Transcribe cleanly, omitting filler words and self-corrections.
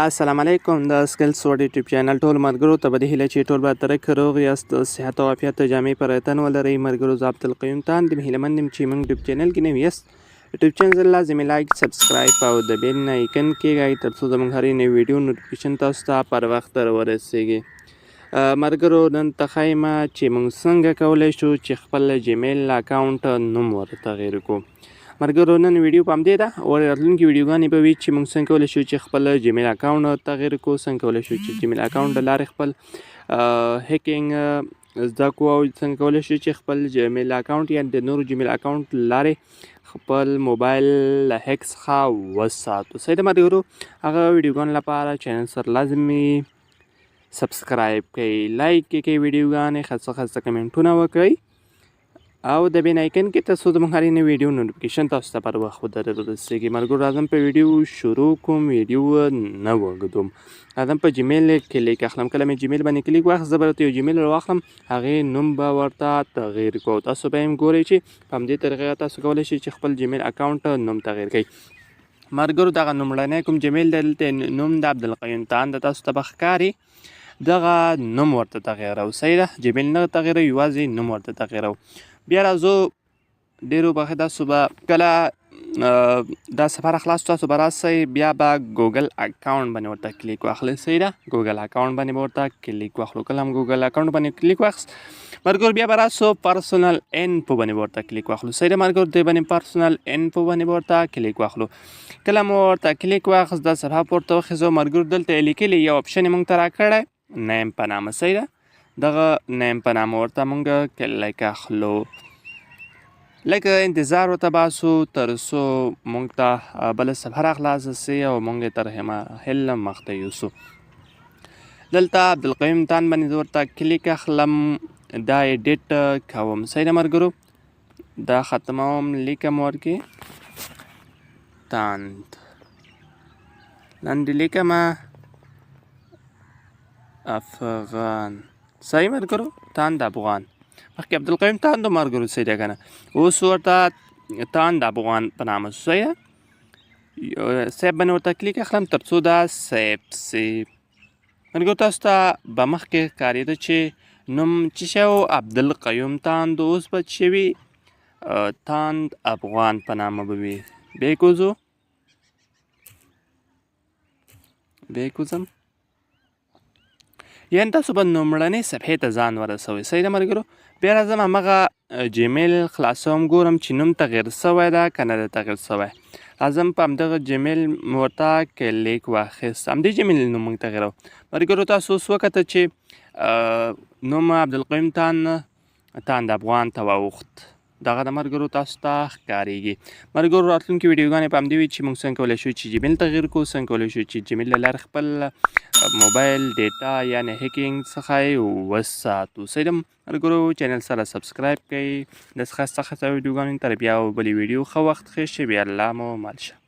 السلام علیکم د سکل سوډ یوټیوب چینل ټول ملګرو ته به د هیله چې ټول به ترک روغ یاست صحت او عافیت جامې پر تن ولرئ ملګرو زه عبدالقیوم تان د هیلهمند یم چې موږ یوټیوب چینل کې نوي یاست یوټیوب چینل لازمي لایک سبسکرایب او د بیل آیکن کېږئ تر څو زموږ هرې نوې ویډیو نوټیفیکیشن تاسو ته پر وخت ورسیږي ملګرو نن ته ښایم چې موږ څنګه کولی شو چې خپل جمیل اکاونټ نوم ور تغیر کړو ملګرو نن ویډیو په همدې ده او راتلونکي ویډیوګانې به وي چې موږ څنګه کولی شو چې خپل جمیل اکاونټ تغیر کړو څنګه کولی شو چې جمیل اکاونټ له لارې خپل هیکینګ زده کړو او څنګه کولی شو چې خپل جمیل اکاونټ یا د نورو جمیل اکاونټ له لارې خپل موبایل له هیک څخه وساتو صحیح ده ملګرو هغه ویډیوګانو لپاره چینل سره لازمي سبسکرایب کړئ لایک کړئ ویډیوګانې ښایسته ښایسته کمنټونه وکړئ او د بیل آیکن کې تاسو د موږ هرې نوې ویډیو نوټیفیکیشن تاسو ته پر وخت ورسیږي ملګرو راځم په ویډیو شروع کوم ویډیو نه اوږدوم راځم په جمیل کلیک اخلم کله مې جمیل باندې کلیک واخست زه به درته یو جمیل راواخلم هغې نوم به ورته تغیر کړو تاسو به هم ګورئ چې په همدې طریقه تاسو کولی شئ چې خپل جمیل اکاونټ نوم تغیر کړئ ملګرو دغه لومړنی کوم جمیل دی دلته نوم د عبدالقیوم تان د تاسو ته به ښکاري دغه نوم ورته تغیروو صحیح ده جمیل نه تغیروو یوازې نوم ورته تغیروو بیا راځو ډیرو بخښه تاسو به کله دا سفر خلاص تاسو به راسئ بیا به ګوګل اکاونټ باندې ورته کلیک واخلئ صحیح ده ګوګل اکاونټ باندې به ورته کلیک واخلو کله هم ګوګل اکاونټ باندې کلیک واخست ملګرو بیا به راسو پرسنل انفو باندې به ورته کلیک واخلو صحیح ده ملګرو دې باندې پرسنل انفو باندې به ورته کلیک واخلو کله مو ورته کلیک واخست دا صفحه پورته وخیځو ملګرو دلته یې لیکلي یو اپشن یې موږ ته راکړی نیم په نامه صحیح ده دغه نیم په نامه ورته موږ کلیک اخلو لکه انتظار ورته باسو تر څو موږ ته بله صفحه راخلاصه سي او موږ یې تر هل مخته یوسو دلته عبدالقیوم تان باندې زه ورته کلیک اخلم دا ایډیټ کوم صحیح ده ملګرو دا ختموم لیکم ورکې تاند لاندې لیکمه افغان صحیح ملګرو تاند افغان مخکې عبدالقیوم تان د ملګرو صحیح ده که نه اوس ورته تاند افغان په نامه صحیح ده سیب باندې ورته کلیک اخلم تر څو دا سیب سي ملګرو تاسو ته به مخکې ښکارېده چې نوم څه شی و عبدالقیوم تاند اوس به څه وي تاند افغان په نامه به وي بیا یې کوزو بیا یې کوزم یعنې تاسو به لومړنۍ صفحې ته ځان ورسوئ صحیح ده ملګرو بیا راځم همغه جمیل خلاصوم ګورم چې نوم تغیر سوی ده که نه ده تغیر سوی راځم په همدغه جمیل ورته کلیک واخیست همدې جمیل نوم موږ تغیروو ملګرو تاسو اوس وکته چې نوم عبدالقیوم تاند افغان ته واوښت دغه د ملګرو تاسو ته ښکارېږي ملګرو راتلونکي ویډیوګانې په همدې وي چې موږ څنګه کولی شو چې جمیل تغیر کړو څنګه کولی شو چې جمیل له لارې خپل موبایل ډیټا یعنې هیکینګ څخه یې وساتو صحیح ده ملګرو چینل سره سبسکرایب کړئ داسې ښایسته ښایسته ویډیوګانو تر بیا بلې ویډیو ښه وخت ښه شي بیا الله مو مل شه